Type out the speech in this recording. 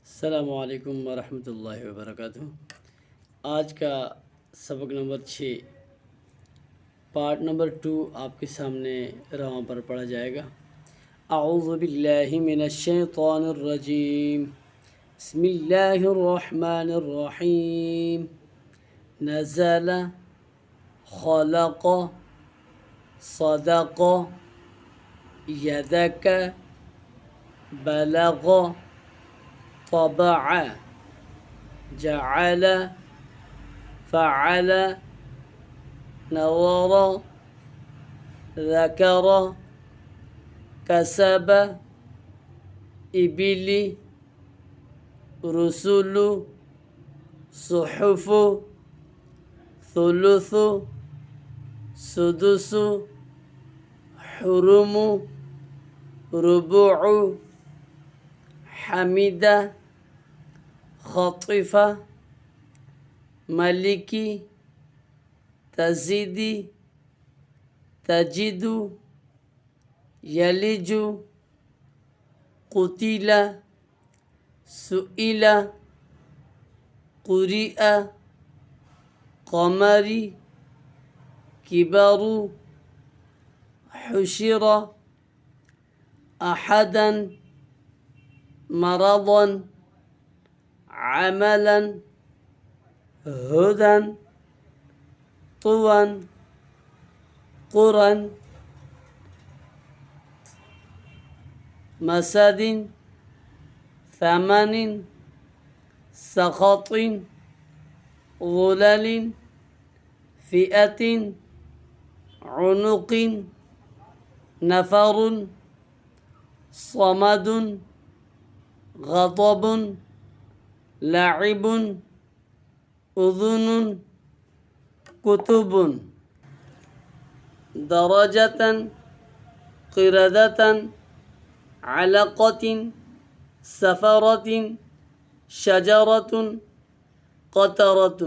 अस्सलामुअलैकुम वरहमतुल्लाहि वबरकातुहू। आज का सबक नंबर 6 पार्ट नंबर 2 आपके सामने रवां पर पढ़ा जाएगा। अऊज़ु बिल्लाहि मिनश शैतानिर रजीम। बिस्मिल्लाहिर रहमानिर रहीम। नज़ल खलक़ सदक़ यदक बलग़ طبع जअल फ़अल नवर ذكر कसब इबिल रुसुल सुहुफ़ थुलुथ सुदुस हुरुम रुबुअ हमिदा खतिफ़ा मलिकी तज़ीदी तजिदु यलिजु कुतिला सुइला कुरिआ क़मरी किबरु हुशिरा अहदन मरदन عملا هدى طوى قرى مسد ثمن سخط ظلل فئة عنق نفر صمد غضب لعب أذن كتب درجة قردة علقة سفرة شجرة قطرة